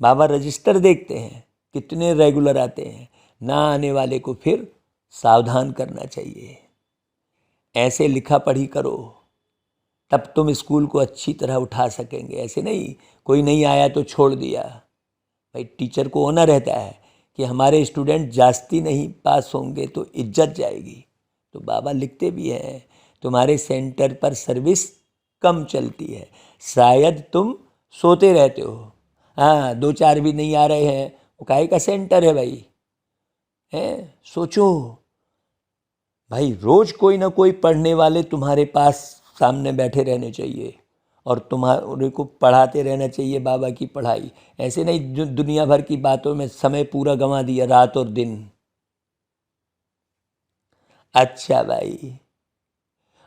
बाबा रजिस्टर देखते हैं कितने रेगुलर आते हैं, ना आने वाले को फिर सावधान करना चाहिए। ऐसे लिखा पढ़ी करो, तब तुम स्कूल को अच्छी तरह उठा सकेंगे। ऐसे नहीं कोई नहीं आया तो छोड़ दिया। भाई टीचर को होना रहता है कि हमारे स्टूडेंट जास्ती नहीं पास होंगे तो इज्जत जाएगी। तो बाबा लिखते भी हैं तुम्हारे सेंटर पर सर्विस कम चलती है, शायद तुम सोते रहते हो। हाँ, 2-4 भी नहीं आ रहे हैं, वो काहे का सेंटर है भाई, है? सोचो भाई, रोज कोई ना कोई पढ़ने वाले तुम्हारे पास सामने बैठे रहने चाहिए और तुम्हारे को पढ़ाते रहना चाहिए बाबा की पढ़ाई। ऐसे नहीं जो दुनिया भर की बातों में समय पूरा गंवा दिया, रात और दिन। अच्छा भाई,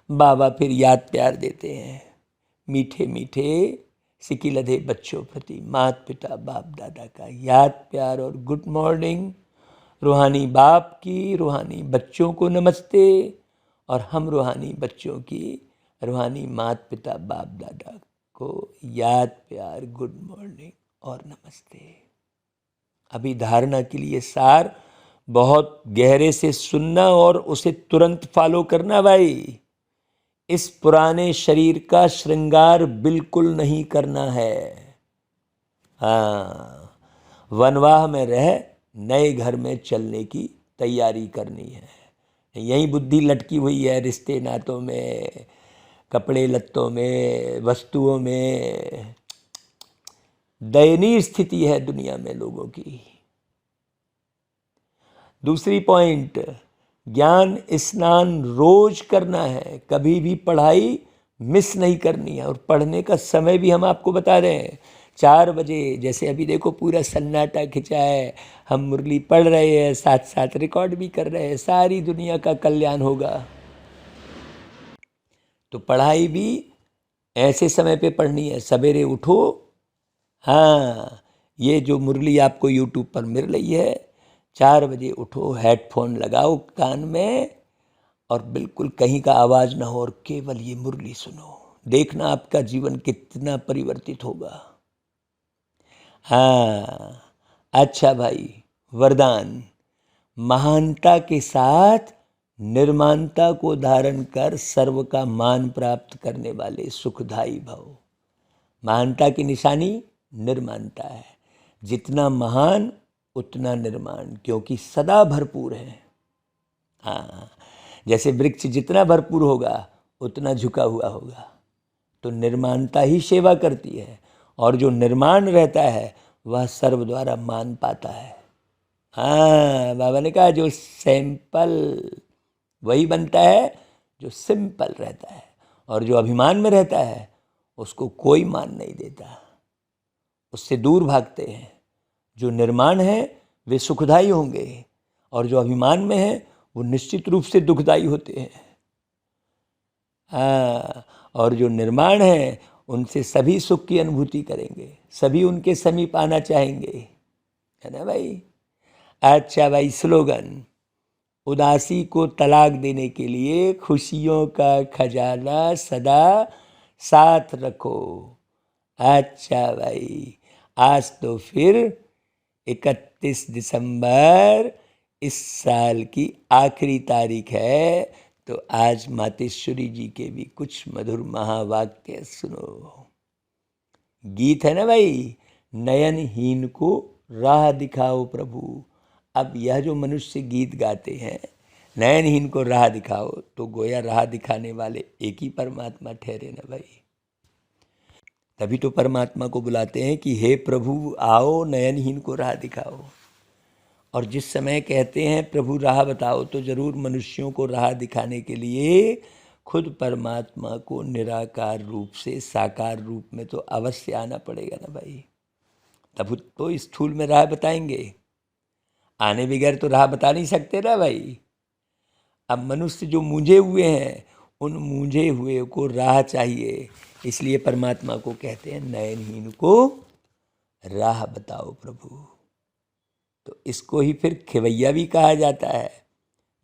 बाबा फिर याद प्यार देते हैं, मीठे मीठे सिकिलधे बच्चों प्रति माता पिता बाप दादा का याद प्यार और गुड मॉर्निंग। रूहानी बाप की रूहानी बच्चों को नमस्ते, और हम रूहानी बच्चों की रूहानी माता पिता बाप दादा को याद प्यार गुड मॉर्निंग और नमस्ते। अभी धारणा के लिए सार, बहुत गहरे से सुनना और उसे तुरंत फॉलो करना भाई। इस पुराने शरीर का श्रृंगार बिल्कुल नहीं करना है। हाँ, वनवाह में रह नए घर में चलने की तैयारी करनी है। यही बुद्धि लटकी हुई है रिश्ते नातों में, कपड़े लत्तों में, वस्तुओं में। दयनीय स्थिति है दुनिया में लोगों की। दूसरी पॉइंट, ज्ञान स्नान रोज करना है, कभी भी पढ़ाई मिस नहीं करनी है। और पढ़ने का समय भी हम आपको बता रहे हैं, 4 बजे। जैसे अभी देखो पूरा सन्नाटा खिंचा है, हम मुरली पढ़ रहे हैं, साथ साथ रिकॉर्ड भी कर रहे हैं, सारी दुनिया का कल्याण होगा। तो पढ़ाई भी ऐसे समय पे पढ़नी है, सवेरे उठो। हाँ, ये जो मुरली आपको यूट्यूब पर मिल रही है, 4 बजे उठो, हेडफोन लगाओ कान में और बिल्कुल कहीं का आवाज़ ना हो और केवल ये मुरली सुनो। देखना आपका जीवन कितना परिवर्तित होगा। हाँ, अच्छा भाई, वरदान, महानता के साथ निर्माणता को धारण कर सर्व का मान प्राप्त करने वाले सुखदायी भव। महानता की निशानी निर्माणता है। जितना महान उतना निर्माण, क्योंकि सदा भरपूर है। हाँ, जैसे वृक्ष जितना भरपूर होगा उतना झुका हुआ होगा। तो निर्माणता ही सेवा करती है, और जो निर्माण रहता है वह सर्व द्वारा मान पाता है। हाँ, बाबा ने कहा जो सैंपल वही बनता है जो सिंपल रहता है, और जो अभिमान में रहता है उसको कोई मान नहीं देता, उससे दूर भागते हैं। जो निर्माण है वे सुखदायी होंगे, और जो अभिमान में है वो निश्चित रूप से दुखदायी होते हैं। हाँ, और जो निर्माण है उनसे सभी सुख की अनुभूति करेंगे, सभी उनके समीप आना चाहेंगे, है ना भाई। अच्छा भाई, स्लोगन, उदासी को तलाक देने के लिए खुशियों का खजाना सदा साथ रखो। अच्छा भाई, आज तो फिर 31 दिसंबर इस साल की आखिरी तारीख है, तो आज मातेश्वरी जी के भी कुछ मधुर महावाक्य सुनो। गीत है ना भाई, नयनहीन को राह दिखाओ प्रभु। अब यह जो मनुष्य गीत गाते हैं, नयनहीन को राह दिखाओ, तो गोया राह दिखाने वाले एक ही परमात्मा ठहरे ना भाई। तभी तो परमात्मा को बुलाते हैं कि हे प्रभु आओ नयनहीन को राह दिखाओ। और जिस समय कहते हैं प्रभु राह बताओ, तो जरूर मनुष्यों को राह दिखाने के लिए खुद परमात्मा को निराकार रूप से साकार रूप में तो अवश्य आना पड़ेगा ना भाई, तब तो स्थूल में राह बताएंगे। आने बगैर तो राह बता नहीं सकते ना भाई। अब मनुष्य जो मूंझे हुए हैं, उन मूंझे हुए को राह चाहिए, इसलिए परमात्मा को कहते हैं नयनहीन को राह बताओ प्रभु। तो इसको ही फिर खिवैया भी कहा जाता है,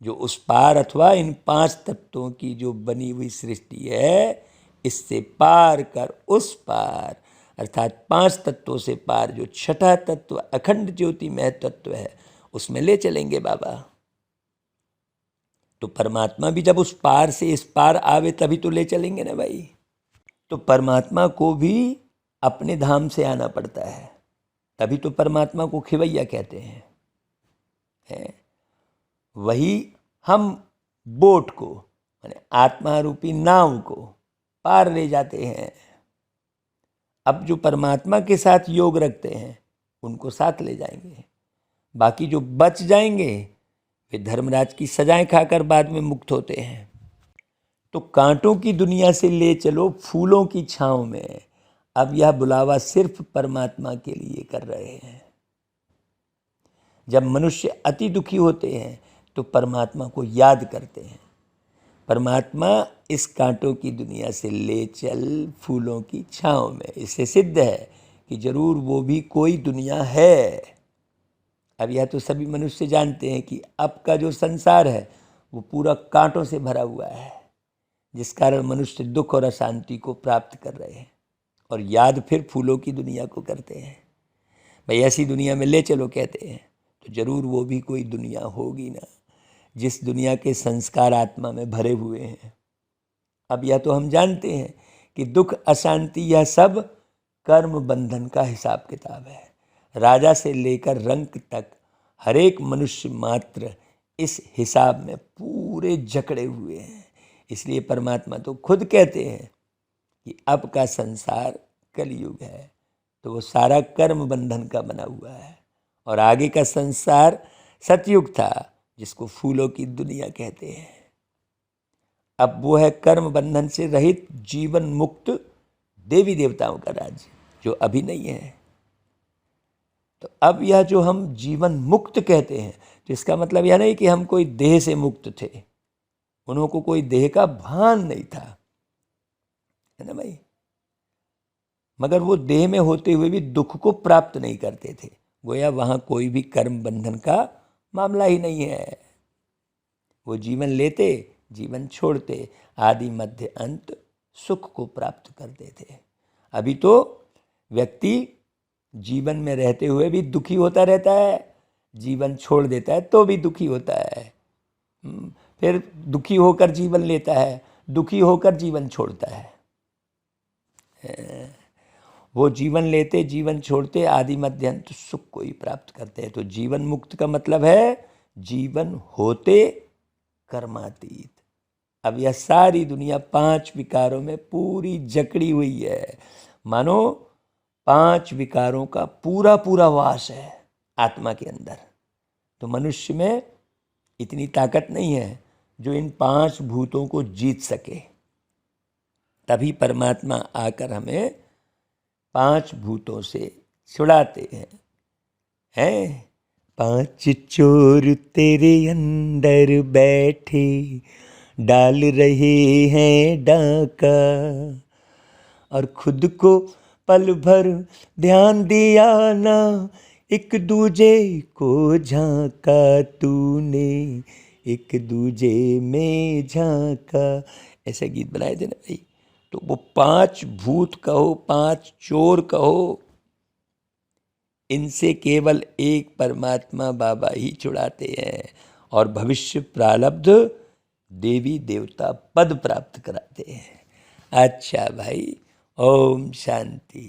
जो उस पार अथवा इन 5 तत्वों की जो बनी हुई सृष्टि है, इससे पार कर उस पार, अर्थात 5 तत्वों से पार जो छठा तत्व अखंड ज्योतिमय तत्व है, उसमें ले चलेंगे बाबा। तो परमात्मा भी जब उस पार से इस पार आवे तभी तो ले चलेंगे ना भाई। तो परमात्मा को भी अपने धाम से आना पड़ता है, तभी तो परमात्मा को खिवैया कहते हैं। वही हम बोट को, माने आत्मा रूपी नाव को पार ले जाते हैं। अब जो परमात्मा के साथ योग रखते हैं उनको साथ ले जाएंगे, बाकी जो बच जाएंगे वे धर्मराज की सजाएं खाकर बाद में मुक्त होते हैं। तो कांटों की दुनिया से ले चलो फूलों की छांव में, अब यह बुलावा सिर्फ परमात्मा के लिए कर रहे हैं। जब मनुष्य अति दुखी होते हैं तो परमात्मा को याद करते हैं, परमात्मा इस कांटों की दुनिया से ले चल फूलों की छांव में। इससे सिद्ध है कि जरूर वो भी कोई दुनिया है। अब यह तो सभी मनुष्य जानते हैं कि अब का जो संसार है वो पूरा कांटों से भरा हुआ है, जिस कारण मनुष्य दुख और अशांति को प्राप्त कर रहे हैं, और याद फिर फूलों की दुनिया को करते हैं। भाई ऐसी दुनिया में ले चलो कहते हैं, तो जरूर वो भी कोई दुनिया होगी ना, जिस दुनिया के संस्कार आत्मा में भरे हुए हैं। अब यह तो हम जानते हैं कि दुख अशांति यह सब कर्म बंधन का हिसाब किताब है। राजा से लेकर रंक तक हर एक मनुष्य मात्र इस हिसाब में पूरे जकड़े हुए हैं। इसलिए परमात्मा तो खुद कहते हैं कि अब का संसार कलयुग है, तो वो सारा कर्म बंधन का बना हुआ है, और आगे का संसार सतयुग था, जिसको फूलों की दुनिया कहते हैं। अब वो है कर्म बंधन से रहित जीवन मुक्त देवी देवताओं का राज्य, जो अभी नहीं है। तो अब यह जो हम जीवन मुक्त कहते हैं, तो इसका मतलब यह नहीं कि हम कोई देह से मुक्त थे, उन्हों को कोई देह का भान नहीं था, है ना भाई। मगर वो देह में होते हुए भी दुख को प्राप्त नहीं करते थे, गोया वहां कोई भी कर्म बंधन का मामला ही नहीं है। वो जीवन लेते, जीवन छोड़ते, आदि मध्य अंत सुख को प्राप्त करते थे। अभी तो व्यक्ति जीवन में रहते हुए भी दुखी होता रहता है, जीवन छोड़ देता है तो भी दुखी होता है, फिर दुखी होकर जीवन लेता है, दुखी होकर जीवन छोड़ता है। वो जीवन लेते, जीवन छोड़ते, आदि मध्य अंत सुख को ही प्राप्त करते हैं। तो जीवन मुक्त का मतलब है जीवन होते कर्मातीत। अब यह सारी दुनिया 5 विकारों में पूरी जकड़ी हुई है, मानो 5 विकारों का पूरा पूरा वास है आत्मा के अंदर। तो मनुष्य में इतनी ताकत नहीं है जो इन 5 भूतों को जीत सके, तभी परमात्मा आकर हमें 5 भूतों से छुड़ाते हैं। 5 चोर तेरे अंदर बैठे डाल रहे हैं डाका, और खुद को पल भर ध्यान दिया ना, एक दूजे को झांका तूने, एक दूजे में झांका। ऐसे गीत बनाए थे ना भाई। तो वो 5 भूत कहो, 5 चोर कहो, इनसे केवल एक परमात्मा बाबा ही छुड़ाते हैं, और भविष्य प्रारब्ध देवी देवता पद प्राप्त कराते हैं। अच्छा भाई, ओम शांति।